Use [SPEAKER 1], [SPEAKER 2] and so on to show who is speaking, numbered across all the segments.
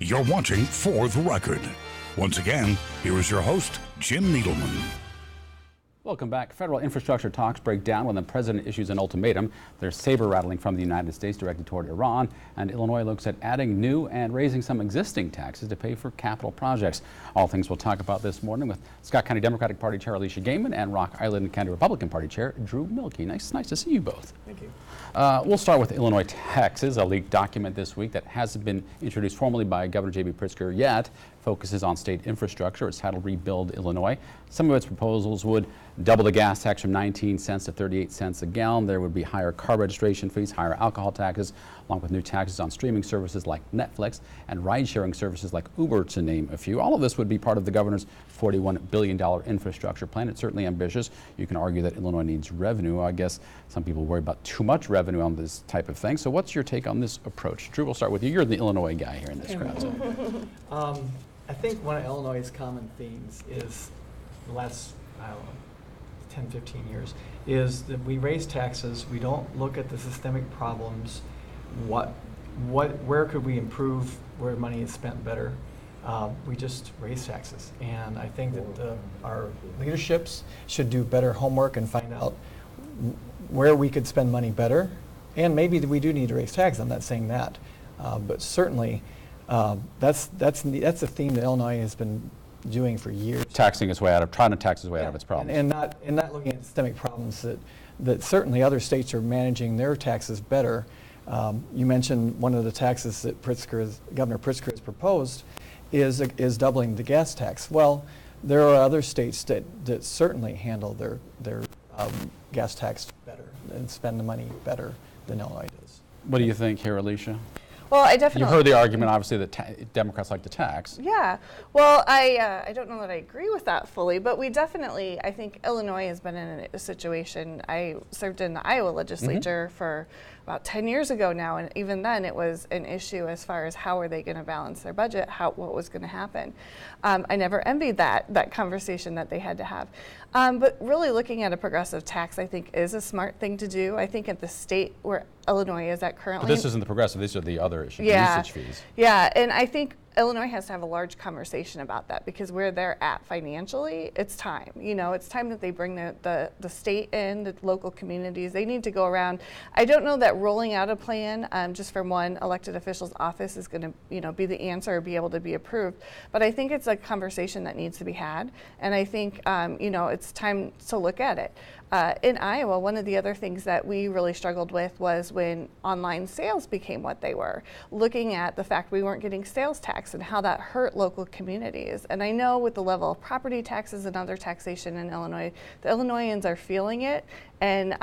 [SPEAKER 1] You're watching For the Record. Once again, here is your host, Jim Needleman.
[SPEAKER 2] Welcome back. Federal infrastructure talks break down when the president issues an ultimatum. There's saber rattling from the United States directed toward Iran, and Illinois looks at adding new and raising some existing taxes to pay for capital projects. All things we'll talk about this morning with Scott County Democratic Party Chair Alicia Gaiman and Rock Island County Republican Party Chair Drew Milkey. Nice to see you both.
[SPEAKER 3] Thank you.
[SPEAKER 2] We'll start with Illinois taxes. A leaked document this week that hasn't been introduced formally by Governor J.B. Pritzker yet focuses on state infrastructure. It's titled Rebuild Illinois. Some of its proposals would double the gas tax from 19 cents to 38 cents a gallon. There would be higher car registration fees, higher alcohol taxes, along with new taxes on streaming services like Netflix and ride-sharing services like Uber, to name a few. All of this would be part of the governor's $41 billion infrastructure plan. It's certainly ambitious. You can argue that Illinois needs revenue. I guess some people worry about too much revenue on this type of thing. So what's your take on this approach? Drew, we'll start with you. You're the Illinois guy here in this crowd.
[SPEAKER 3] I think one of Illinois' common themes is the last, 10, 15 years, is that we raise taxes, we don't look at the systemic problems, where could we improve, where money is spent better. We just raise taxes. And I think that our leaderships should do better homework and find out where we could spend money better. And maybe we do need to raise taxes, I'm not saying that. But certainly, that's a theme that Illinois has been doing for years.
[SPEAKER 2] Trying to tax its way out of its problems.
[SPEAKER 3] And not looking at systemic problems that certainly other states are managing their taxes better. You mentioned one of the taxes that Governor Pritzker has proposed is doubling the gas tax. Well, there are other states that certainly handle their gas tax better and spend the money better than Illinois does.
[SPEAKER 2] What do you think here, Alicia?
[SPEAKER 4] Well, I definitely...
[SPEAKER 2] You heard the argument, obviously, that Democrats like to tax.
[SPEAKER 4] Yeah. Well, I don't know that I agree with that fully, but we definitely, I think Illinois has been in a situation. I served in the Iowa legislature for about 10 years ago now, and even then it was an issue as far as how are they going to balance their budget, what was going to happen. I never envied that conversation that they had to have. But really looking at a progressive tax, I think, is a smart thing to do. I think at the state where Illinois is at currently.
[SPEAKER 2] But this isn't the progressive, these are the other issues, usage fees.
[SPEAKER 4] Yeah, and I think Illinois has to have a large conversation about that because where they're at financially, it's time. It's time that they bring the state in, the local communities. They need to go around. I don't know that rolling out a plan just from one elected official's office is going to be the answer or be able to be approved. But I think it's a conversation that needs to be had, and I think it's time to look at it. In Iowa, one of the other things that we really struggled with was when online sales became what they were, looking at the fact we weren't getting sales tax and how that hurt local communities. And I know with the level of property taxes and other taxation in Illinois, the Illinoisans are feeling it. And,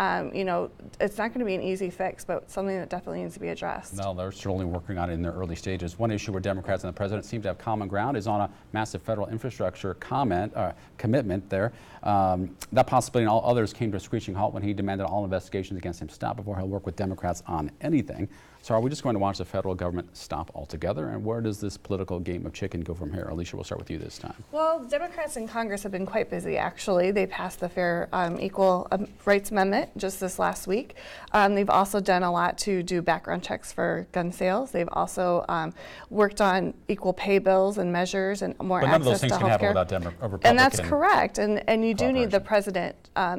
[SPEAKER 4] it's not going to be an easy fix, but something that definitely needs to be addressed.
[SPEAKER 2] No, they're certainly working on it in their early stages. One issue where Democrats and the president seem to have common ground is on a massive federal infrastructure commitment there. That possibility and all others came to a screeching halt when he demanded all investigations against him stop before he'll work with Democrats on anything. So are we just going to watch the federal government stop altogether? And where does this political game of chicken go from here? Alicia, we'll start with you this time.
[SPEAKER 4] Well, Democrats in Congress have been quite busy, actually. They passed the Fair Equal Rights Amendment just this last week. They've also done a lot to do background checks for gun sales. They've also worked on equal pay bills and measures and more access to health care. But none of those things can happen without Republican. And that's correct. And you do need the president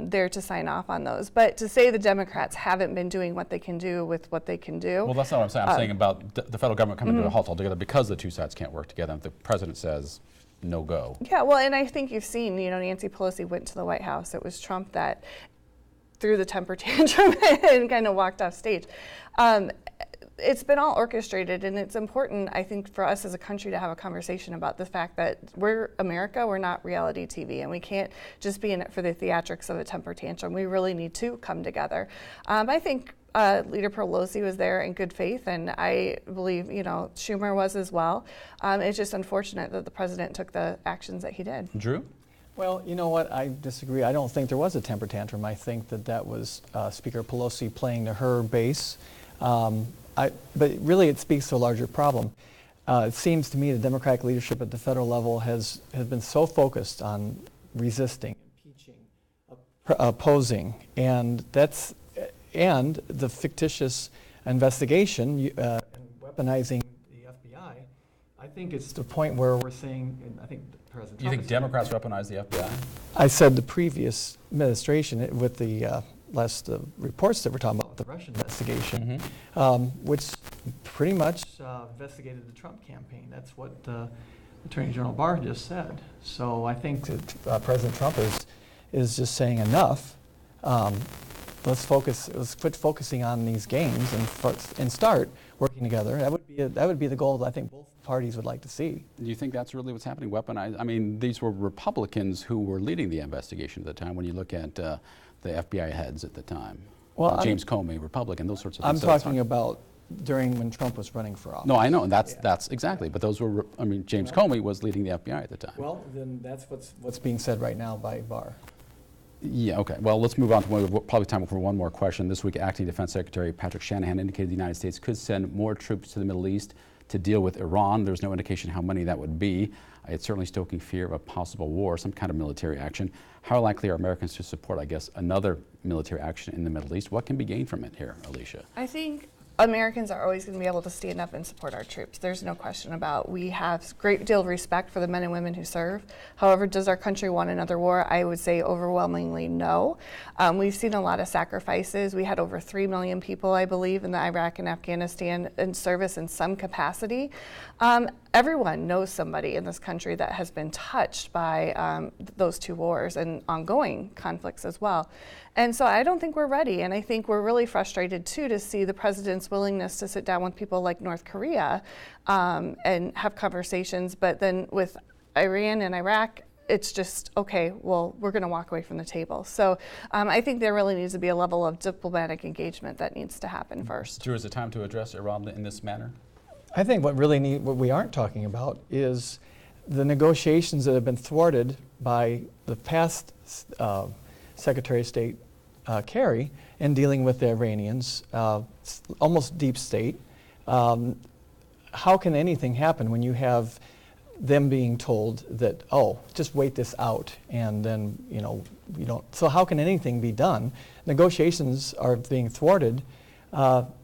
[SPEAKER 4] there to sign off on those. But to say the Democrats haven't been doing what they can do with what they can do.
[SPEAKER 2] Well, that's not what I'm saying. I'm saying about the federal government coming to a halt altogether because the two sides can't work together. If the president says no go.
[SPEAKER 4] Yeah, well, and I think you've seen, Nancy Pelosi went to the White House. It was Trump that threw the temper tantrum and kind of walked off stage. It's been all orchestrated, and it's important, I think, for us as a country to have a conversation about the fact that we're America, we're not reality TV, and we can't just be in it for the theatrics of a temper tantrum. We really need to come together. I think Leader Pelosi was there in good faith, and I believe, Schumer was as well. It's just unfortunate that the president took the actions that he did.
[SPEAKER 2] Drew?
[SPEAKER 3] Well, you know what? I disagree. I don't think there was a temper tantrum. I think that was Speaker Pelosi playing to her base. But really, it speaks to a larger problem. It seems to me the Democratic leadership at the federal level has been so focused on resisting, impeaching, opposing, and the fictitious investigation and weaponizing the FBI I think it's the point where we're saying, and I think President
[SPEAKER 2] Do you
[SPEAKER 3] Trump
[SPEAKER 2] think
[SPEAKER 3] is-
[SPEAKER 2] Democrats weaponize the FBI?
[SPEAKER 3] I said the previous administration with the last reports that we're talking about, the Russian investigation, which pretty much investigated the Trump campaign. That's what Attorney General Barr just said. So I think that President Trump is just saying enough. Let's quit focusing on these games and start working together. That would be the goal that I think both parties would like to see.
[SPEAKER 2] Do you think that's really what's happening? Weaponized? I mean, these were Republicans who were leading the investigation at the time. When you look at the FBI heads at the time,
[SPEAKER 3] Well,
[SPEAKER 2] James Comey, Republican, those sorts of
[SPEAKER 3] I'm
[SPEAKER 2] things. So it's
[SPEAKER 3] talking
[SPEAKER 2] hard.
[SPEAKER 3] about during when Trump was running for office.
[SPEAKER 2] No, I know, and that's exactly. But those were, I mean, James Comey was leading the FBI at the time.
[SPEAKER 3] Well, then that's what's being said right now by Barr.
[SPEAKER 2] Yeah, okay. Well, let's move on to probably time for one more question. This week, Acting Defense Secretary Patrick Shanahan indicated the United States could send more troops to the Middle East to deal with Iran. There's no indication how many that would be. It's certainly stoking fear of a possible war, some kind of military action. How likely are Americans to support, I guess, another military action in the Middle East? What can be gained from it here, Alicia?
[SPEAKER 4] I think Americans are always going to be able to stand up and support our troops. There's no question about. We have a great deal of respect for the men and women who serve. However, does our country want another war? I would say overwhelmingly no. We've seen a lot of sacrifices. We had over 3 million people, I believe, in the Iraq and Afghanistan in service in some capacity. Everyone knows somebody in this country that has been touched by those two wars and ongoing conflicts as well. And so I don't think we're ready. And I think we're really frustrated, too, to see the president's willingness to sit down with people like North Korea and have conversations. But then with Iran and Iraq, it's just, okay, well, we're going to walk away from the table. So I think there really needs to be a level of diplomatic engagement that needs to happen first.
[SPEAKER 2] Drew, is it time to address Iran in this manner?
[SPEAKER 3] I think what we aren't talking about is the negotiations that have been thwarted by the past Secretary of State Kerry in dealing with the Iranians, almost deep state. How can anything happen when you have them being told that, oh, just wait this out, and then, you don't. So how can anything be done? Negotiations are being thwarted.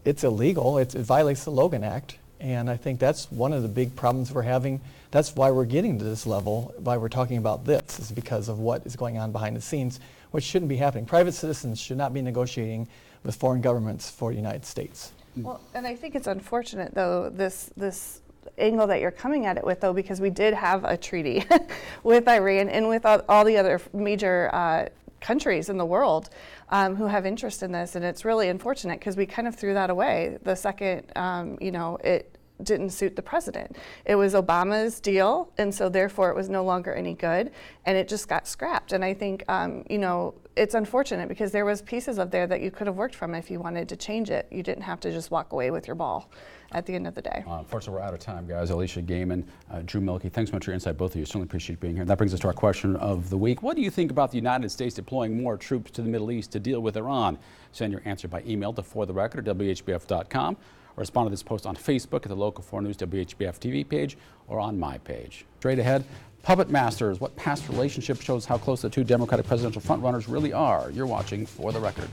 [SPEAKER 3] It's illegal. It violates the Logan Act. And I think that's one of the big problems we're having. That's why we're getting to this level, why we're talking about this, is because of what is going on behind the scenes, which shouldn't be happening. Private citizens should not be negotiating with foreign governments for the United States.
[SPEAKER 4] Well, and I think it's unfortunate, though, this angle that you're coming at it with, though, because we did have a treaty with Iran and with all the other major countries in the world who have interest in this, and it's really unfortunate because we kind of threw that away the second, it didn't suit the president. It was Obama's deal, and so therefore it was no longer any good, and it just got scrapped. And I think, it's unfortunate because there was pieces of there that you could have worked from if you wanted to change it. You didn't have to just walk away with your ball at the end of the day.
[SPEAKER 2] Unfortunately, we're out of time, guys. Alicia Gaiman, Drew Milkey, thanks so much for your insight, both of you. Certainly appreciate you being here. That brings us to our question of the week. What do you think about the United States deploying more troops to the Middle East to deal with Iran? Send your answer by email to fortherecord@whbf.com. Or respond to this post on Facebook at the Local 4 News WHBF TV page or on my page. Straight ahead, Puppet Masters, what past relationship shows how close the two Democratic presidential frontrunners really are. You're watching For the Record.